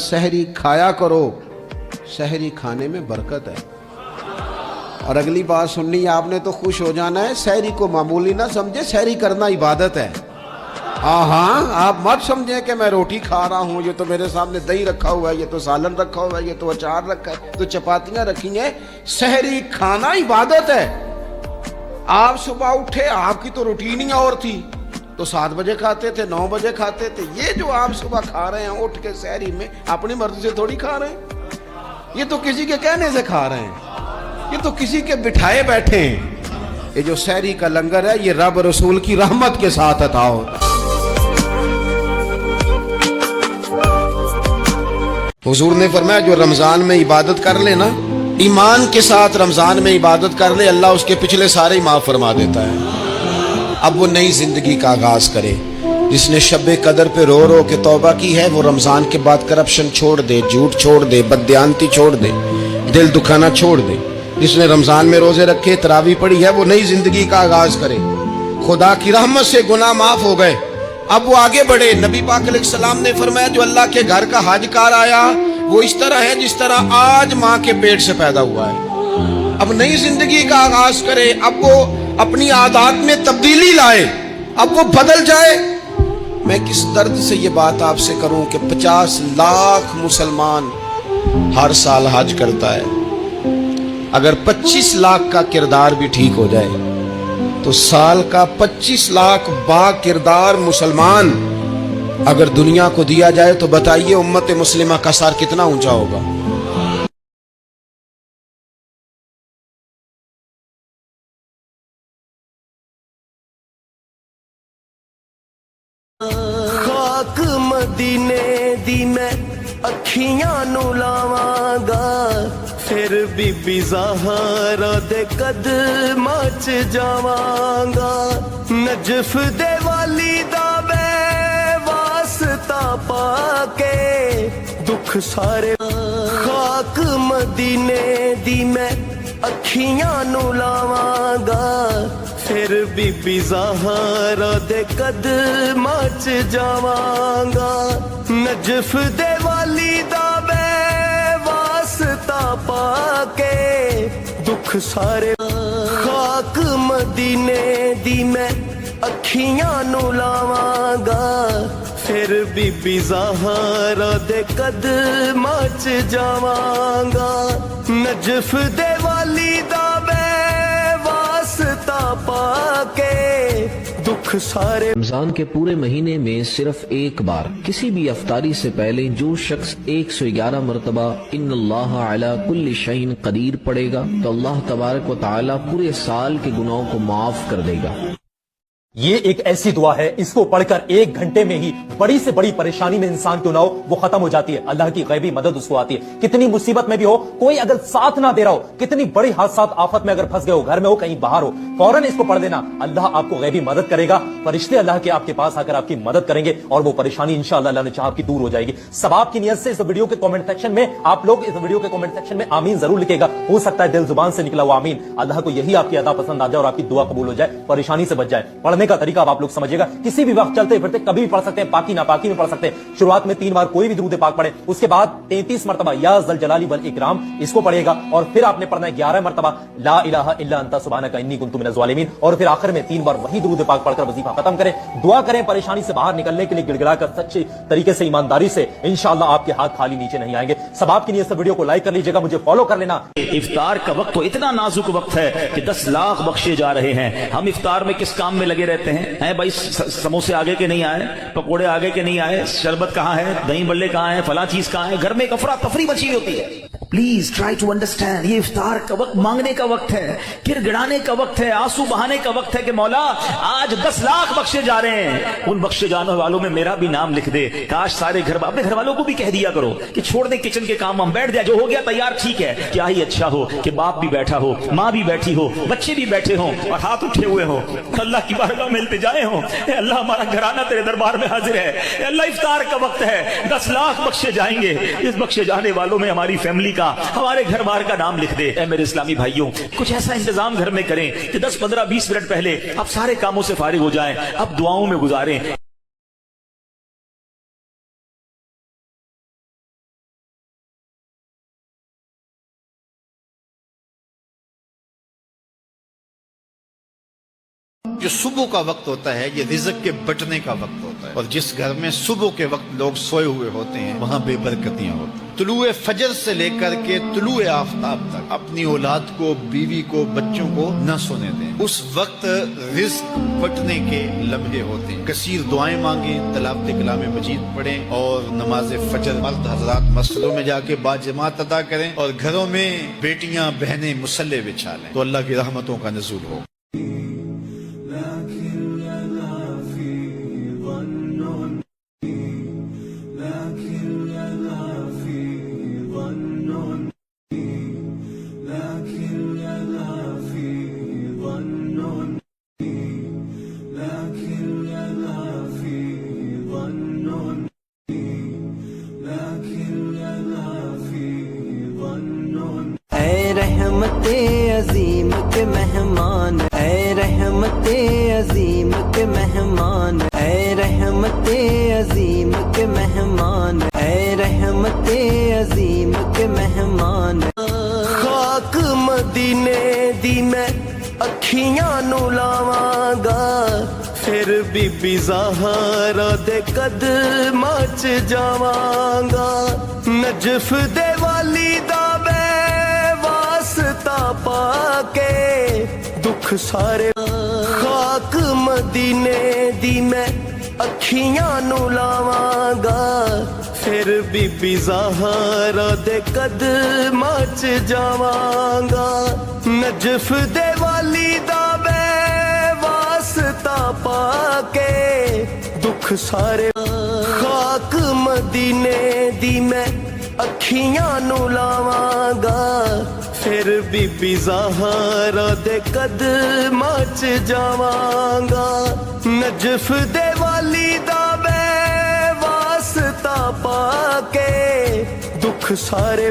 सहरी खाया करो, सहरी खाने में बरकत है। और अगली बात सुननी है आपने तो खुश हो जाना है, सहरी को मामूली ना समझे, सहरी करना इबादत है। हाँ, आप मत समझें कि मैं रोटी खा रहा हूँ, ये तो मेरे सामने दही रखा हुआ है, ये तो सालन रखा हुआ है, ये तो अचार रखा है, तो चपातियां रखी हैं। सहरी खाना इबादत है। आप सुबह उठे, आपकी तो रूटीन ही और थी, तो 7 बजे खाते थे, 9 बजे खाते थे। ये जो आप सुबह खा रहे हैं उठ के सहरी में, अपनी मर्जी से थोड़ी खा रहे हैं, ये तो किसी के कहने से खा रहे हैं, ये तो किसी के बिठाए बैठे हैं। ये जो सहरी का लंगर है, ये रब रसूल की रहमत के साथ अता होता है। हुजूर ने फरमाया जो रमजान में इबादत कर ले ना, ईमान के साथ रमजान में इबादत कर ले, अल्लाह उसके पिछले सारे माफ फरमा देता है। अब वो नई जिंदगी का आगाज करे। जिसने शब्बे कदर पे रो रो के तौबा की है, वो रमजान के बाद करप्शन छोड़ दे, झूठ छोड़ दे, बददियानती छोड़ दे, दिल दुखाना छोड़ दे। जिसने रमजान में रोजे रखे, तरावी पढ़ी है, वो नई जिंदगी का आगाज करे। खुदा की रहमत से गुनाह माफ हो गए, अब वो आगे बढ़े। नबी पाक अलैहिस्सलाम ने फरमाया जो अल्लाह के घर का हजकार आया वो इस तरह है जिस तरह आज माँ के पेट से पैदा हुआ है। अब नई जिंदगी का आगाज करे, अब वो अपनी आदत में तब्दीली लाए, अब वो बदल जाए। मैं किस दर्द से ये बात आपसे करूं कि 50 लाख मुसलमान हर साल हज करता है। अगर 25 लाख का किरदार भी ठीक हो जाए तो साल का 25 लाख बा किरदार मुसलमान अगर दुनिया को दिया जाए तो बताइए उम्मत मुस्लिमा का सर कितना ऊंचा होगा। खाक मदीने दी मैं अखियां नू लावांगा, फिर बीबी ज़हरा दे कदमां च जावांगा। नजफ दे वाली दा मैं वास्ता पाके दुख सारे। खाक मदीने दी मैं अखियां नू लावांगा, फिर बीबी ज़हरा दे कदमां च जावांगा। नजफ दे वाली दा मैं वास्ता पाके दुख सारे। खाक मदीने दी मैं अखियां नू लावांगा, फिर बीबी ज़हरा दे कदमां च जावांगा। नजफ दे वाली दा मैं वास्ता पाके दुख सारे। रमजान के पूरे महीने में सिर्फ एक बार किसी भी अफ्तारी से पहले जो शख्स 111 मरतबा इन्नल्लाह अला कुल्ली शैइन कदीर पढ़ेगा तो अल्लाह तबारक व तआला पूरे साल के गुनाहों को माफ कर देगा। ये एक ऐसी दुआ है, इसको पढ़कर 1 घंटे में ही बड़ी से बड़ी परेशानी में इंसान क्यों ना हो वो खत्म हो जाती है। अल्लाह की गैबी मदद उसको आती है। कितनी मुसीबत में भी हो, कोई अगर साथ ना दे रहा हो, कितनी बड़ी हादसात आफत में अगर फंस गए हो, घर में हो कहीं बाहर हो, फौरन इसको पढ़ देना, अल्लाह आपको गैबी मदद करेगा। फरिश्ते अल्लाह के आपके पास आकर आपकी मदद करेंगे और वो परेशानी इंशाअल्लाह अल्लाह ने चाहा आपकी दूर हो जाएगी। सवाब की नियत से इस वीडियो के कमेंट सेक्शन में आप लोग इस वीडियो के कमेंट सेक्शन में आमीन जरूर लिखेगा। हो सकता है दिल जुबान से निकला हुआ आमीन अल्लाह को यही आपकी अदा पसंद आ जाए और आपकी दुआ कबूल हो जाए, परेशानी से बच जाए। पढ़ने का तरीका आप लोग समझिएगा, किसी भी वक्त चलते फिरते कभी भी पढ़ सकते हैं, पाकी नापाकी में पढ़ सकते हैं। शुरुआत में 3 बार कोई भी दुरूद पाक पढ़े, उसके बाद 33 मरतबा या ज़ल जलाली वल इकराम इसको पढ़ेगा और फिर आपने पढ़ना है 11 मरतबा ला इलाहा इल्ला अंता सुब्हानका इन्नी कुन्तु मिनज़ ज़ालिमीन और फिर आखिर में 3 बार वही दुरूद पाक पढ़कर वजीफा खत्म करें। दुआ करें परेशानी से बाहर निकलने के लिए, गिड़गिड़ाकर सच्चे तरीके से ईमानदारी से, इंशाअल्लाह आपके हाथ खाली नीचे नहीं आएंगे। सवाब की नियत से वीडियो को लाइक कर लीजिएगा, मुझे फॉलो कर लेना। इफ्तार का वक्त तो इतना नाजुक वक्त है कि 10 लाख बख्शे जा रहे हैं। हम इफ्तार में किस काम में लगे रहते हैं भाई? समोसे आगे के नहीं आए, पकोड़े आगे के नहीं आए, शरबत कहाँ है, दही बल्ले कहाँ है, फला चीज कहाँ है, घर में अफरा तफरी मची होती है। प्लीज ट्राई टू अंडरस्टैंड, ये इफ्तार का वक्त मांगने का वक्त है, गिड़गिड़ाने का वक्त है, आंसू बहाने का वक्त है कि मौला आज 10 लाख बख्शे जा रहे हैं, उन बख्शे जाने वालों में मेरा भी नाम लिख दे। काश सारे अपने घर वालों को भी कह दिया करो कि छोड़ दे किचन के काम, हम बैठ जाए, जो हो गया तैयार ठीक है। क्या ही अच्छा हो कि बाप भी बैठा हो, माँ भी बैठी हो, बच्चे भी बैठे हो और हाथ उठे हुए हो, अल्लाह की बारगाह में इल्तिजाए हो, अल्लाह हमारा घराना तेरे दरबार में हाजिर है, अल्लाह इफ्तार का वक्त है, 10 लाख बख्शे जाएंगे, इस बख्शे जाने वालों में हमारी फैमिली का, हमारे घर बार का नाम लिख दे। मेरे इस्लामी भाइयों, कुछ ऐसा इंतजाम घर में करें कि 10, 15, 20 मिनट पहले आप सारे कामों से फारिग हो जाएं, अब दुआओं में गुजारें। جو صبح کا وقت ہوتا ہے یہ رزق کے بٹنے کا وقت ہوتا ہے، اور جس گھر میں صبح کے وقت لوگ سوئے ہوئے ہوتے ہیں وہاں بے برکتیاں ہوتی ہیں۔ طلوع فجر سے لے کر کے طلوع آفتاب تک اپنی اولاد کو، بیوی کو، بچوں کو نہ سونے دیں، اس وقت رزق بٹنے کے لمحے ہوتے ہیں۔ کثیر دعائیں مانگیں، تلاوت کلام مجید پڑھیں، اور نماز فجر مرد حضرات مسجدوں میں جا کے باجماعت ادا کریں، اور گھروں میں بیٹیاں بہنیں مصلے بچھا لیں تو اللہ کی رحمتوں کا نزول ہو۔ اے رحمت عظیم کے مہمان، اے رحمت عظیم کے مہمان، اے رحمت عظیم کے مہمان، اے رحمت عظیم کے مہمان۔ خاک مدینے دی میں اکھیاں نو لاواں گا، پھر بی بی زہرا دے قدماں چ جاواں گا، نجف دے والی دا پا کے دکھ سارے۔ خاک مدینے دی میں اکھیاں نو لاواں گا، پھر بی بی زہرا دے قدماں چ جاواں گا، نجف دے والی دا میں واسطہ پا کے دکھ سارے۔ خاک مدینے دی میں اکھیاں نو لاواں گا، پھر بی بی زہرا دے قدماں چ جاواں گا، نجف دے والی دا میں واسطہ پا کے دکھ سارے۔